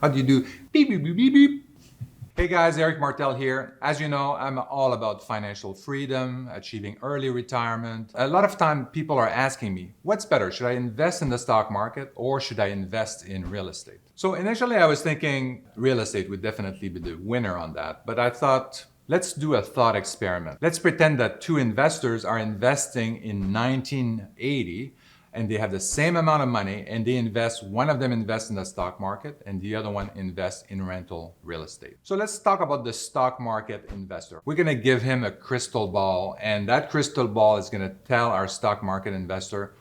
How do you do? Beep, beep, beep, beep, beep. Hey guys, Eric Martel here. As you know, I'm all about financial freedom, achieving early retirement. A lot of time people are asking me, what's better? Should I invest in the stock market or should I invest in real estate? So initially I was thinking real estate would definitely be the winner on that. But I thought, let's do a thought experiment. Let's pretend that two investors are investing in 1980 and they have the same amount of money and they invest, one of them invests in the stock market and the other one invests in rental real estate. So let's talk about the stock market investor. We're gonna give him a crystal ball, and that crystal ball is gonna tell our stock market investor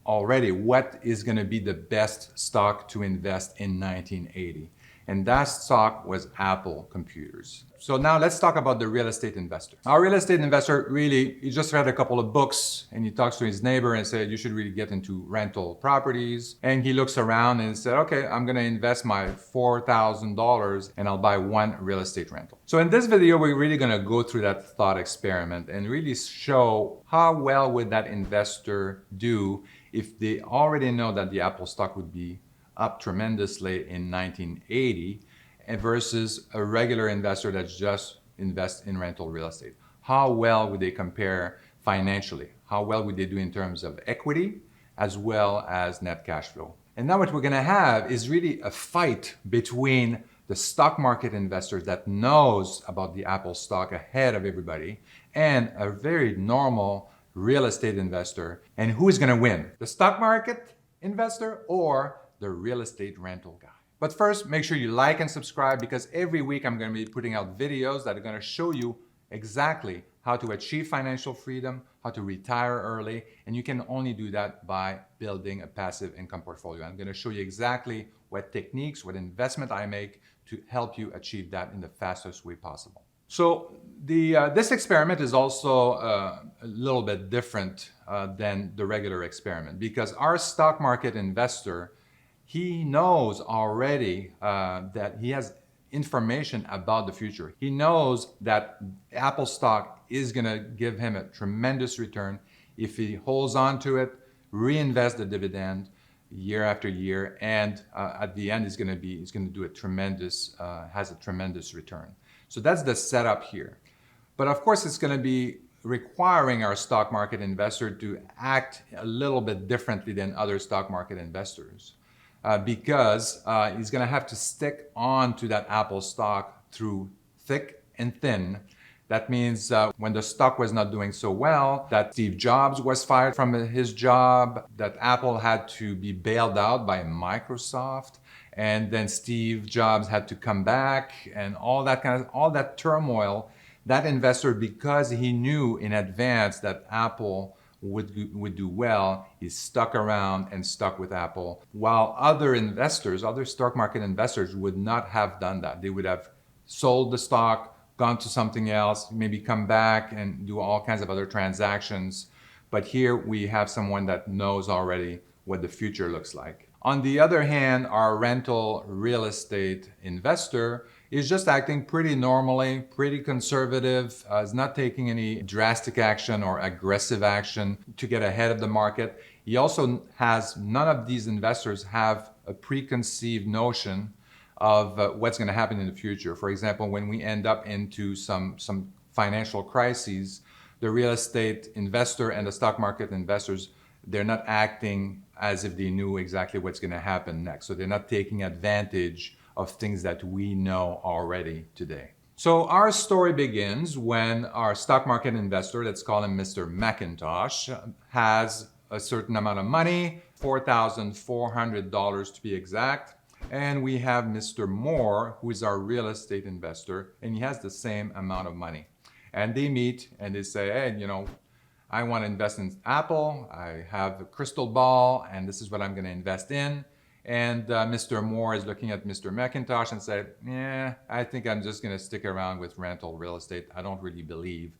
already what is gonna be the best stock to invest in 1980. And that stock was Apple Computers. So now let's talk about the real estate investor. Our real estate investor really, he just read a couple of books and he talks to his neighbor and said, you should really get into rental properties. And he looks around and said, okay, I'm gonna invest my $4,000 and I'll buy one real estate rental. So in this video, we're really gonna go through that thought experiment and really show how well would that investor do if they already know that the Apple stock would be up tremendously in 1980 versus a regular investor that just invests in rental real estate. How well would they compare financially? How well would they do in terms of equity as well as net cash flow? And now what we're gonna have is really a fight between the stock market investor that knows about the Apple stock ahead of everybody and a very normal real estate investor. And who is gonna win? The stock market investor or the real estate rental guy? But first, make sure you like and subscribe because every week I'm going to be putting out videos that are going to show you exactly how to achieve financial freedom, how to retire early, and you can only do that by building a passive income portfolio. I'm going to show you exactly what techniques, what investment I make to help you achieve that in the fastest way possible. So this experiment is also a little bit different than the regular experiment because our stock market investor, he knows already that he has information about the future. He knows that Apple stock is gonna give him a tremendous return if he holds on to it, reinvest the dividend year after year, and at the end he's gonna do a tremendous, has a tremendous return. So that's the setup here. But of course it's gonna be requiring our stock market investor to act a little bit differently than other stock market investors. Because he's going to have to stick on to that Apple stock through thick and thin. That means when the stock was not doing so well, that Steve Jobs was fired from his job, that Apple had to be bailed out by Microsoft, and then Steve Jobs had to come back, and all that turmoil. That investor, because he knew in advance that Apple would do well, he's stuck around and stuck with Apple, while other investors, other stock market investors would not have done that. They would have sold the stock, gone to something else, maybe come back and do all kinds of other transactions. But here we have someone that knows already what the future looks like. On the other hand, our rental real estate investor is just acting pretty normally, pretty conservative, is not taking any drastic action or aggressive action to get ahead of the market. He also has, none of these investors have a preconceived notion of what's going to happen in the future. For example, when we end up into some financial crises, the real estate investor and the stock market investors, they're not acting as if they knew exactly what's going to happen next. So they're not taking advantage of things that we know already today. So our story begins when our stock market investor, let's call him Mr. MACINTOSH, has a certain amount of money, $4,400 to be exact. And we have Mr. Moore, who is our real estate investor, and he has the same amount of money. And they meet and they say, hey, you know, I want to invest in Apple. I have a crystal ball and this is what I'm going to invest in. And Mr. Moore is looking at Mr. MACINTOSH and said, yeah, I think I'm just going to stick around with rental real estate. I don't really believe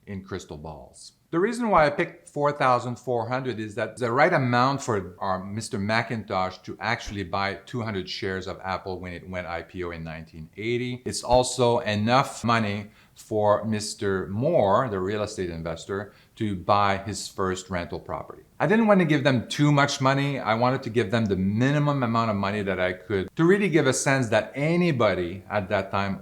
in crystal balls. The reason why I picked 4,400 is that the right amount for our Mr. MACINTOSH to actually buy 200 shares of Apple when it went IPO in 1980. It's also enough money for Mr. Moore, the real estate investor, to buy his first rental property. I didn't want to give them too much money. I wanted to give them the minimum amount of money that I could to really give a sense that anybody at that time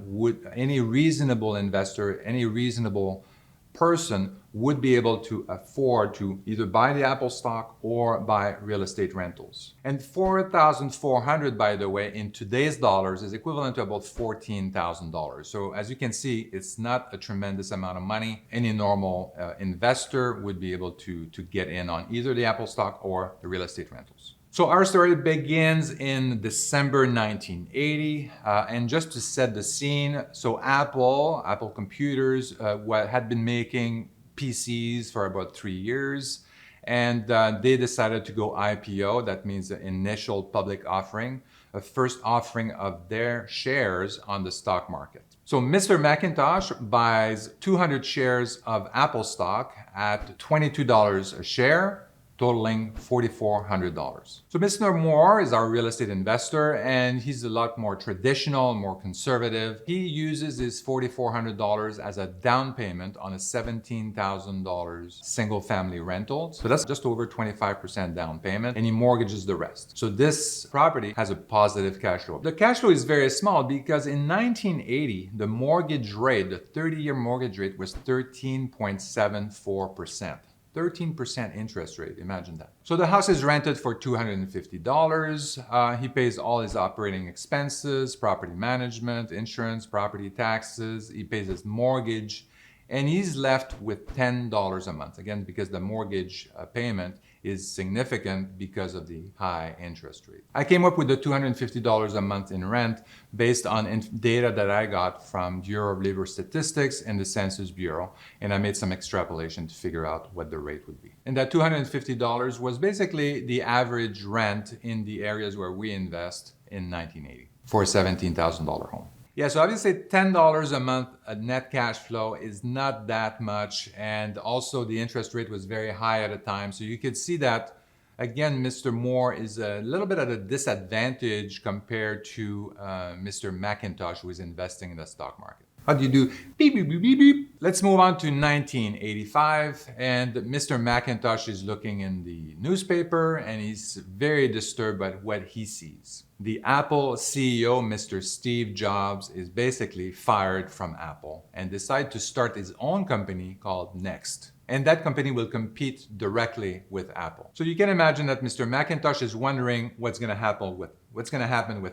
any reasonable investor, any reasonable person would be able to afford to either buy the Apple stock or buy real estate rentals. And 4,400, by the way, in today's dollars is equivalent to about $14,000. So as you can see, it's not a tremendous amount of money. Any normal investor would be able to get in on either the Apple stock or the real estate rentals. So our story begins in December 1980, and just to set the scene, so Apple Computers had been making PCs for about 3 years, and they decided to go IPO. That means the initial public offering, a first offering of their shares on the stock market. So Mr. MACINTOSH buys 200 shares of Apple stock at $22 a share, totaling $4,400. So Mr. Moore is our real estate investor, and he's a lot more traditional, more conservative. He uses his $4,400 as a down payment on a $17,000 single family rental. So that's just over 25% down payment, and he mortgages the rest. So this property has a positive cash flow. The cash flow is very small because in 1980, the mortgage rate, the 30-year mortgage rate was 13.74%. 13% interest rate, imagine that. So the house is rented for $250. He pays all his operating expenses, property management, insurance, property taxes. He pays his mortgage, and he's left with $10 a month. Again, because the mortgage payment is significant because of the high interest rate. I came up with the $250 a month in rent based on data that I got from Bureau of Labor Statistics and the Census Bureau, and I made some extrapolation to figure out what the rate would be. And that $250 was basically the average rent in the areas where we invest in 1980 for a $17,000 home. Yeah, so obviously $10 a month net cash flow is not that much, and also the interest rate was very high at the time. So you could see that, again, Mr. Moore is a little bit at a disadvantage compared to Mr. MACINTOSH, who is investing in the stock market. How do you do? Beep, beep, beep, beep, beep. Let's move on to 1985, and Mr. MACINTOSH is looking in the newspaper, and he's very disturbed by what he sees. The Apple CEO, Mr. Steve Jobs, is basically fired from Apple and decided to start his own company called Next. And that company will compete directly with Apple. So you can imagine that Mr. MACINTOSH is wondering what's going to happen with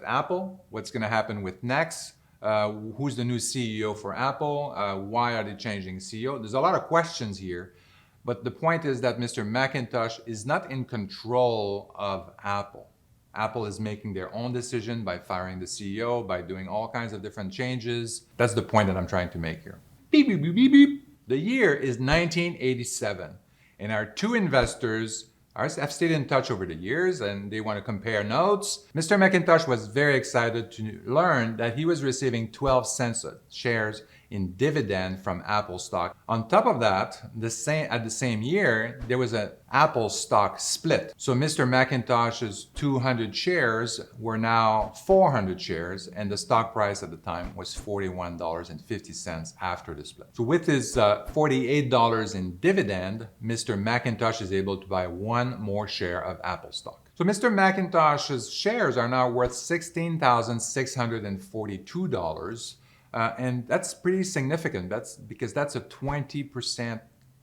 Apple, what's going to happen with Next. Who's the new CEO for Apple? Why are they changing CEO? There's a lot of questions here, but the point is that Mr. MACINTOSH is not in control of Apple. Apple is making their own decision by firing the CEO, by doing all kinds of different changes. That's the point that I'm trying to make here. Beep, beep, beep, beep, beep. The year is 1987, and our two investors have stayed in touch over the years, and they want to compare notes. Mr. MACINTOSH was very excited to learn that he was receiving 12 cents a shares in dividend from Apple stock. On top of that, at the same year, there was an Apple stock split. So Mr. MACINTOSH's 200 shares were now 400 shares, and the stock price at the time was $41.50 after the split. So with his $48 in dividend, Mr. MACINTOSH is able to buy one more share of Apple stock. So Mr. MACINTOSH's shares are now worth $16,642. And that's pretty significant. That's because that's a 20%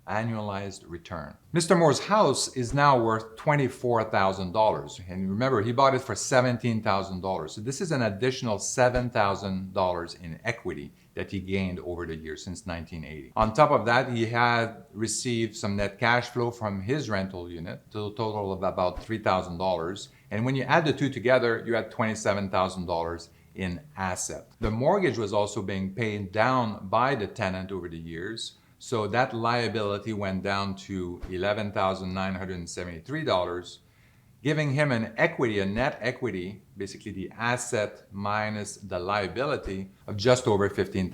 annualized return. Mr. Moore's house is now worth $24,000. And remember, he bought it for $17,000. So this is an additional $7,000 in equity that he gained over the years since 1980. On top of that, he had received some net cash flow from his rental unit to a total of about $3,000. And when you add the two together, you had $27,000 in asset. The mortgage was also being paid down by the tenant over the years, so that liability went down to $11,973. giving him an equity, a net equity, basically the asset minus the liability, of just over $15,000.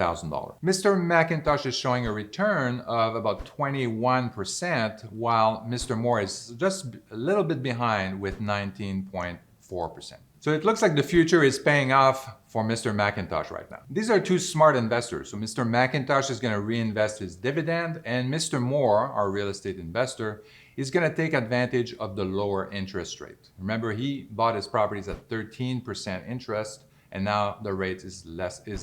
Mr. MACINTOSH is showing a return of about 21%, while Mr. Moore is just a little bit behind with 19.4%. So it looks like the future is paying off for Mr. MACINTOSH right now. These are two smart investors. So Mr. MACINTOSH is going to reinvest his dividend, and Mr. Moore, our real estate investor, is going to take advantage of the lower interest rate. Remember, he bought his properties at 13% interest, and now the rate is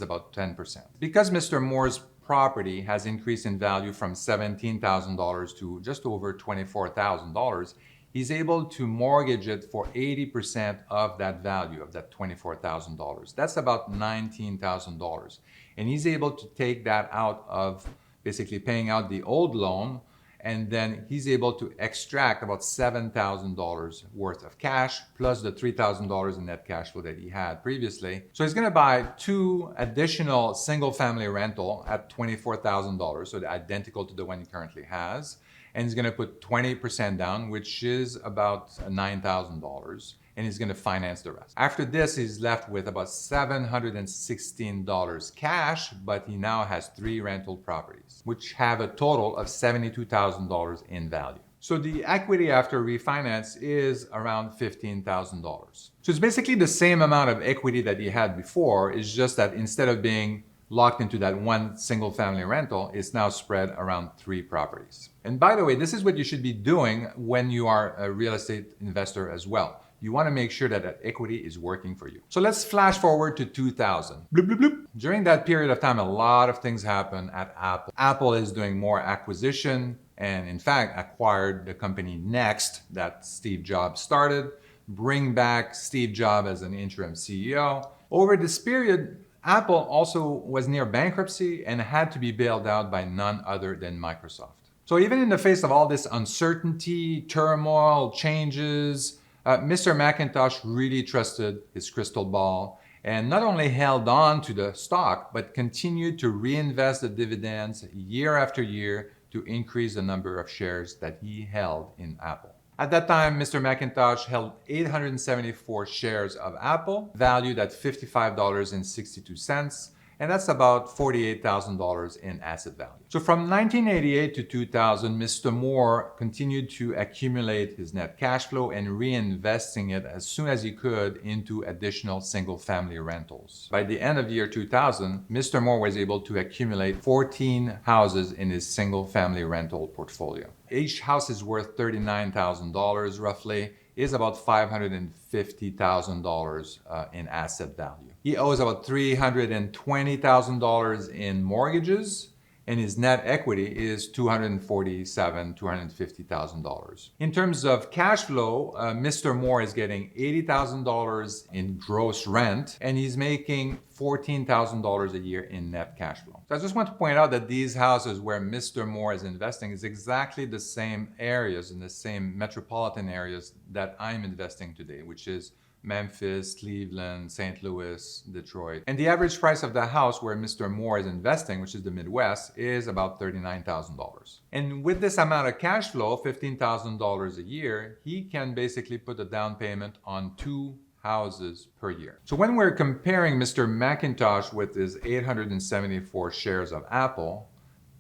about 10%. Because Mr. Moore's property has increased in value from $17,000 to just over $24,000, he's able to mortgage it for 80% of that value, of that $24,000. That's about $19,000. And he's able to take that out of basically paying out the old loan, and then he's able to extract about $7,000 worth of cash plus the $3,000 in net cash flow that he had previously. So he's going to buy two additional single-family rental at $24,000, so they're identical to the one he currently has. And he's going to put 20% down, which is about $9,000, and he's going to finance the rest. After this, he's left with about $716 cash, but he now has 3 rental properties, which have a total of $72,000 in value. So the equity after refinance is around $15,000. So it's basically the same amount of equity that he had before. It's just that instead of being locked into that one single family rental, is now spread around 3 properties. And by the way, this is what you should be doing when you are a real estate investor as well. You want to make sure that that equity is working for you. So let's flash forward to 2000. Bloop, bloop, bloop. During that period of time, a lot of things happen at Apple. Apple is doing more acquisition and in fact acquired the company Next that Steve Jobs started, bring back Steve Jobs as an interim CEO. Over this period, Apple also was near bankruptcy and had to be bailed out by none other than Microsoft. So even in the face of all this uncertainty, turmoil, changes, Mr. MACINTOSH really trusted his crystal ball and not only held on to the stock, but continued to reinvest the dividends year after year to increase the number of shares that he held in Apple. At that time, Mr. MACINTOSH held 874 shares of Apple, valued at $55.62, and that's about $48,000 in asset value. So from 1988 to 2000, Mr. Moore continued to accumulate his net cash flow and reinvesting it as soon as he could into additional single-family rentals. By the end of year 2000, Mr. Moore was able to accumulate 14 houses in his single-family rental portfolio. Each house is worth $39,000 roughly, is about $550,000 in asset value. He owes about $320,000 in mortgages, and his net equity is $250,000. In terms of cash flow, Mr. Moore is getting $80,000 in gross rent, and he's making $14,000 a year in net cash flow. So I just want to point out that these houses where Mr. Moore is investing is exactly the same areas and the same metropolitan areas that I'm investing today, which is Memphis, Cleveland, St. Louis, Detroit. And the average price of the house where Mr. Moore is investing, which is the Midwest, is about $39,000. And with this amount of cash flow, $15,000 a year, he can basically put a down payment on 2 houses per year. So when we're comparing Mr. MACINTOSH with his 874 shares of Apple,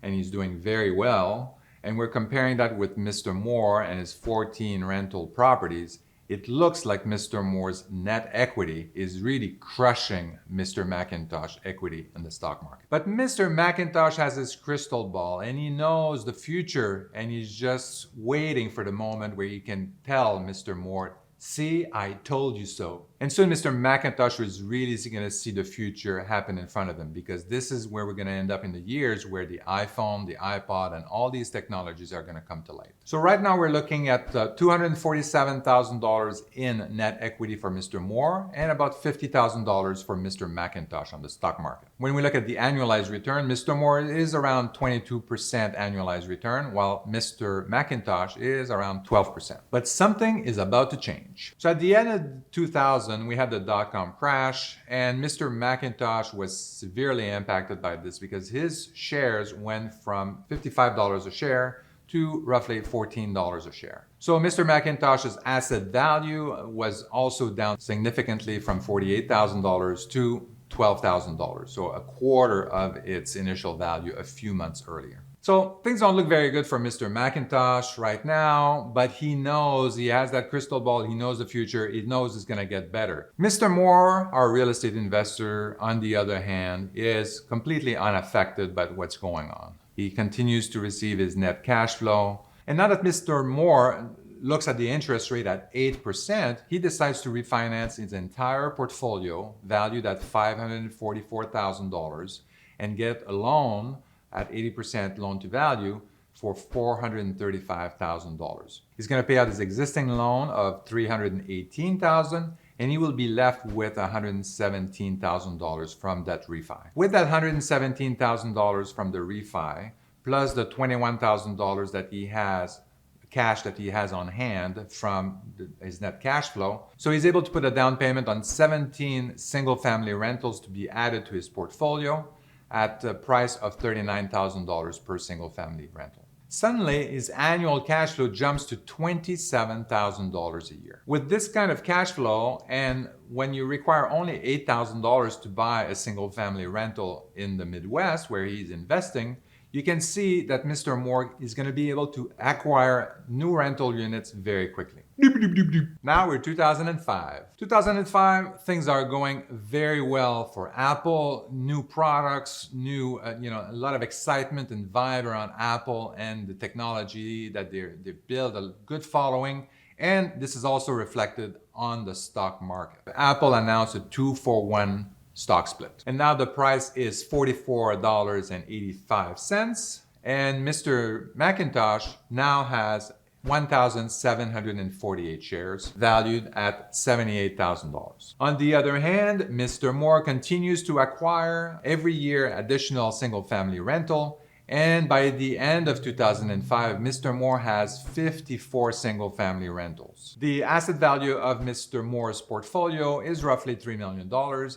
and he's doing very well, and we're comparing that with Mr. Moore and his 14 rental properties, it looks like Mr. Moore's net equity is really crushing Mr. MACINTOSH equity in the stock market. But Mr. MACINTOSH has his crystal ball and he knows the future, and he's just waiting for the moment where he can tell Mr. Moore, "See, I told you so." And soon Mr. MACINTOSH is really going to see the future happen in front of him, because this is where we're going to end up in the years where the iPhone, the iPod, and all these technologies are going to come to light. So right now we're looking at $247,000 in net equity for Mr. Moore and about $50,000 for Mr. MACINTOSH on the stock market. When we look at the annualized return, Mr. Moore is around 22% annualized return, while Mr. MACINTOSH is around 12%. But something is about to change. So at the end of 2000, we had the dot-com crash, and Mr. MACINTOSH was severely impacted by this because his shares went from $55 a share to roughly $14 a share. So Mr. MACINTOSH's asset value was also down significantly from $48,000 to $12,000, so a quarter of its initial value a few months earlier. So things don't look very good for Mr. MACINTOSH right now, but he knows, he has that crystal ball, he knows the future, he knows it's going to get better. Mr. Moore, our real estate investor, on the other hand, is completely unaffected by what's going on. He continues to receive his net cash flow. And now that Mr. Moore looks at the interest rate at 8%, he decides to refinance his entire portfolio valued at $544,000 and get a loan at 80% loan to value for $435,000. He's going to pay out his existing loan of $318,000 and he will be left with $117,000 from that refi. With that $117,000 from the refi, plus the $21,000 that he has, cash that he has on hand from his net cash flow. So he's able to put a down payment on 17 single-family rentals to be added to his portfolio at a price of $39,000 per single-family rental. Suddenly, his annual cash flow jumps to $27,000 a year. With this kind of cash flow, and when you require only $8,000 to buy a single-family rental in the Midwest where he's investing, you can see that Mr. Moore is going to be able to acquire new rental units very quickly. Now we're 2005. 2005, things are going very well for Apple. New products, a lot of excitement and vibe around Apple and the technology that they build, a good following. And this is also reflected on the stock market. Apple announced a 2-for-1 stock split. And now the price is $44.85. And Mr. MACINTOSH now has 1,748 shares valued at $78,000. On the other hand, Mr. Moore continues to acquire every year additional single-family rental. And by the end of 2005, Mr. Moore has 54 single-family rentals. The asset value of Mr. Moore's portfolio is roughly $3 million.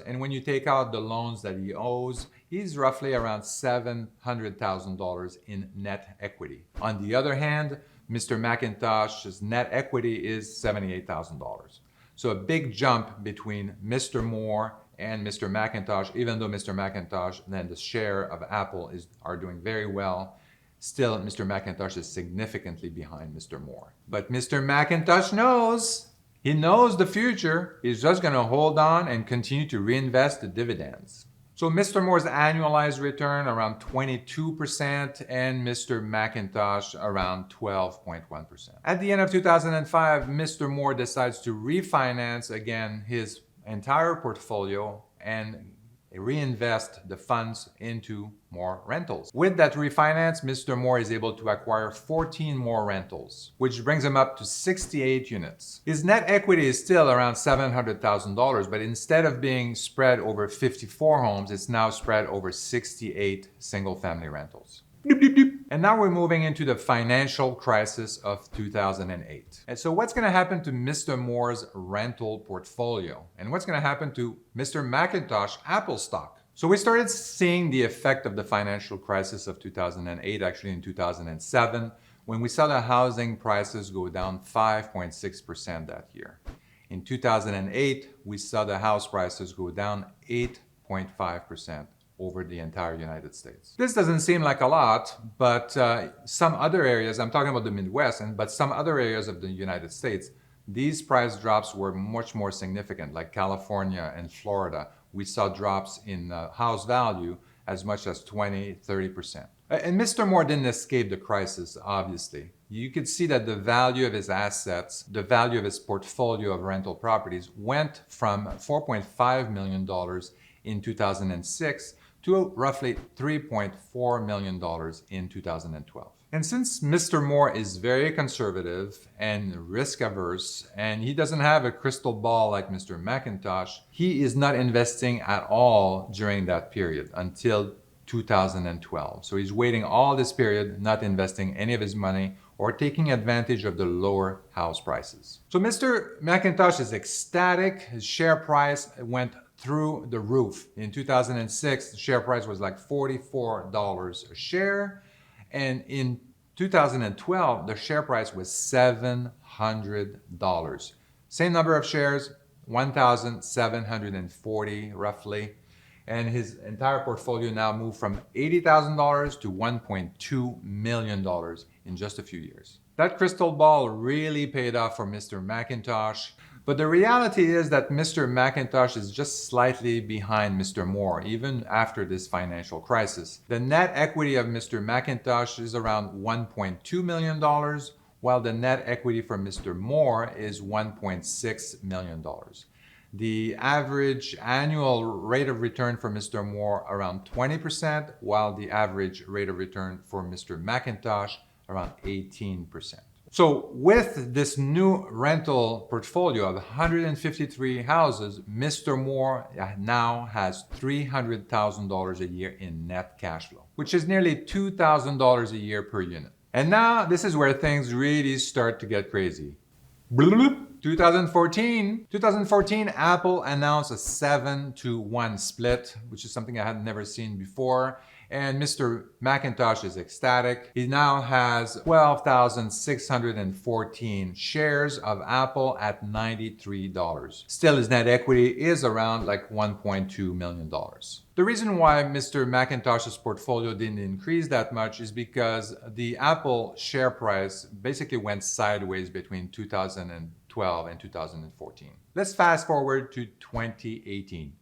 And when you take out the loans that he owes, he's roughly around $700,000 in net equity. On the other hand, Mr. MACINTOSH's net equity is $78,000. So a big jump between Mr. Moore and Mr. MACINTOSH, even though Mr. MACINTOSH and the share of Apple are doing very well, still Mr. MACINTOSH is significantly behind Mr. Moore. But Mr. MACINTOSH knows, he knows the future. He's just going to hold on and continue to reinvest the dividends. So Mr. Moore's annualized return around 22% and Mr. MACINTOSH around 12.1%. At the end of 2005, Mr. Moore decides to refinance again his entire portfolio and reinvest the funds into more rentals. With that refinance, Mr. Moore is able to acquire 14 more rentals, which brings him up to 68 units. His net equity is still around $700,000, but instead of being spread over 54 homes, it's now spread over 68 single-family rentals. And now we're moving into the financial crisis of 2008. And so what's going to happen to Mr. Moore's rental portfolio? And what's going to happen to Mr. MACINTOSH Apple stock? So we started seeing the effect of the financial crisis of 2008, actually in 2007, when we saw the housing prices go down 5.6% that year. In 2008, we saw the house prices go down 8.5%. Over the entire United States. This doesn't seem like a lot, but some other areas, I'm talking about the Midwest, but some other areas of the United States, these price drops were much more significant, like California and Florida. We saw drops in house value as much as 20-30%. And Mr. Moore didn't escape the crisis, obviously. You could see that the value of his assets, the value of his portfolio of rental properties went from $4.5 million in 2006 to roughly $3.4 million in 2012. And since Mr. Moore is very conservative and risk averse, and he doesn't have a crystal ball like Mr. MACINTOSH, he is not investing at all during that period until 2012. So he's waiting all this period, not investing any of his money or taking advantage of the lower house prices. So Mr. MACINTOSH is ecstatic. His share price went through the roof. In 2006, the share price was like $44 a share. And in 2012, the share price was $700. Same number of shares, 1,740 roughly. And his entire portfolio now moved from $80,000 to $1.2 million in just a few years. That crystal ball really paid off for Mr. MACINTOSH. But the reality is that Mr. MACINTOSH is just slightly behind Mr. Moore, even after this financial crisis. The net equity of Mr. MACINTOSH is around $1.2 million, while the net equity for Mr. Moore is $1.6 million. The average annual rate of return for Mr. Moore around 20%, while the average rate of return for Mr. MACINTOSH around 18%. So with this new rental portfolio of 153 houses, Mr. Moore now has $300,000 a year in net cash flow, which is nearly $2,000 a year per unit. And now this is where things really start to get crazy. 2014, Apple announced a 7-to-1 split, which is something I had never seen before. And Mr. MACINTOSH is ecstatic. He now has 12,614 shares of Apple at $93. Still, his net equity is around like $1.2 million. The reason why Mr. MACINTOSH's portfolio didn't increase that much is because the Apple share price basically went sideways between 2012 and 2014. Let's fast forward to 2018.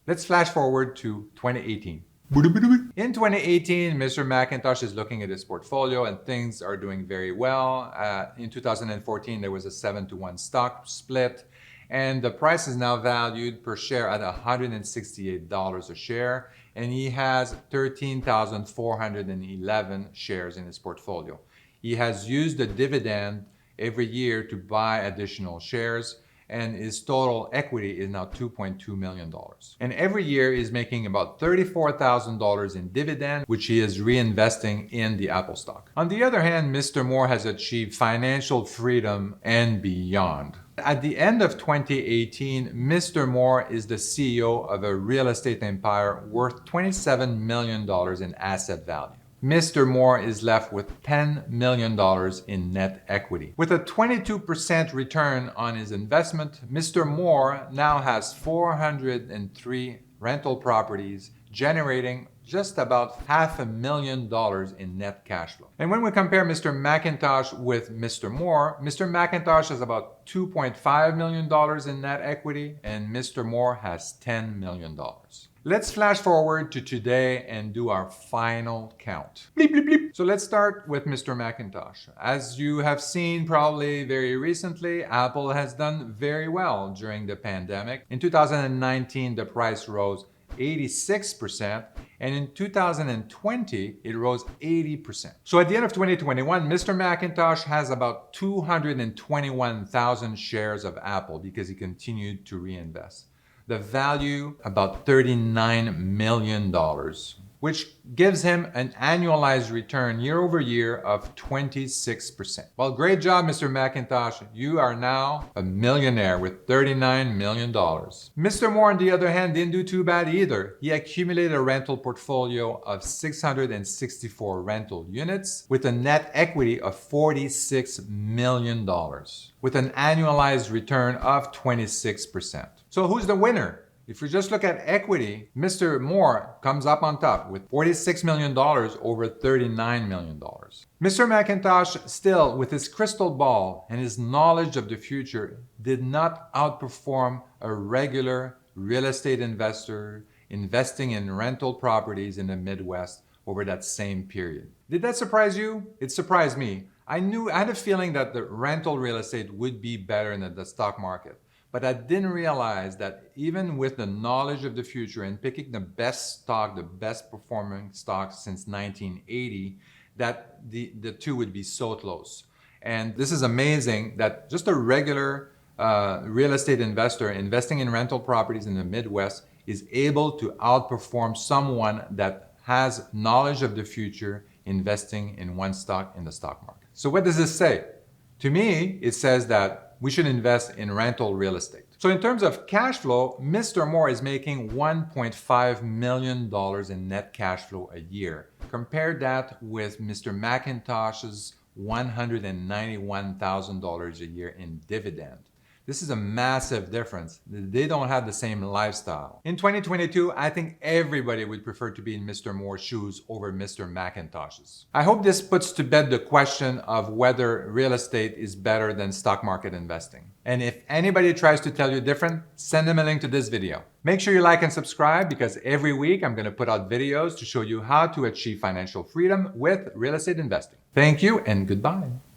Let's flash forward to 2018. In 2018, Mr. MACINTOSH is looking at his portfolio and things are doing very well. In 2014, there was a 7-to-1 stock split, and the price is now valued per share at $168 a share, and he has 13,411 shares in his portfolio. He has used the dividend every year to buy additional shares, and his total equity is now $2.2 million. And every year he's making about $34,000 in dividend, which he is reinvesting in the Apple stock. On the other hand, Mr. Moore has achieved financial freedom and beyond. At the end of 2018, Mr. Moore is the CEO of a real estate empire worth $27 million in asset value. Mr. Moore is left with $10 million in net equity. With a 22% return on his investment, Mr. Moore now has 403 rental properties, generating just about $500,000 in net cash flow. And when we compare Mr. MACINTOSH with Mr. Moore, Mr. MACINTOSH has about $2.5 million in net equity, and Mr. Moore has $10 million. Let's flash forward to today and do our final count. Bleep, bleep, bleep. So let's start with Mr. MACINTOSH. As you have seen probably very recently, Apple has done very well during the pandemic. In 2019, the price rose 86%, and in 2020, it rose 80%. So at the end of 2021, Mr. MACINTOSH has about 221,000 shares of Apple because he continued to reinvest. The value, about $39 million, which gives him an annualized return year over year of 26%. Well, great job, Mr. MACINTOSH. You are now a millionaire with $39 million. Mr. Moore, on the other hand, didn't do too bad either. He accumulated a rental portfolio of 664 rental units with a net equity of $46 million, with an annualized return of 26%. So who's the winner? If we just look at equity, Mr. Moore comes up on top with $46 million over $39 million. Mr. MACINTOSH, still with his crystal ball and his knowledge of the future, did not outperform a regular real estate investor investing in rental properties in the Midwest over that same period. Did that surprise you? It surprised me. I had a feeling that the rental real estate would be better than the stock market. But I didn't realize that even with the knowledge of the future and picking the best stock, the best performing stock since 1980, that the two would be so close. And this is amazing that just a regular real estate investor investing in rental properties in the Midwest is able to outperform someone that has knowledge of the future investing in one stock in the stock market. So what does this say? To me, it says that we should invest in rental real estate. So in terms of cash flow, Mr. Moore is making $1.5 million in net cash flow a year. Compare that with Mr. MACINTOSH's $191,000 a year in dividend. This is a massive difference. They don't have the same lifestyle. In 2022, I think everybody would prefer to be in Mr. Moore's shoes over Mr. MACINTOSH's. I hope this puts to bed the question of whether real estate is better than stock market investing. And if anybody tries to tell you different, send them a link to this video. Make sure you like and subscribe because every week I'm going to put out videos to show you how to achieve financial freedom with real estate investing. Thank you and goodbye.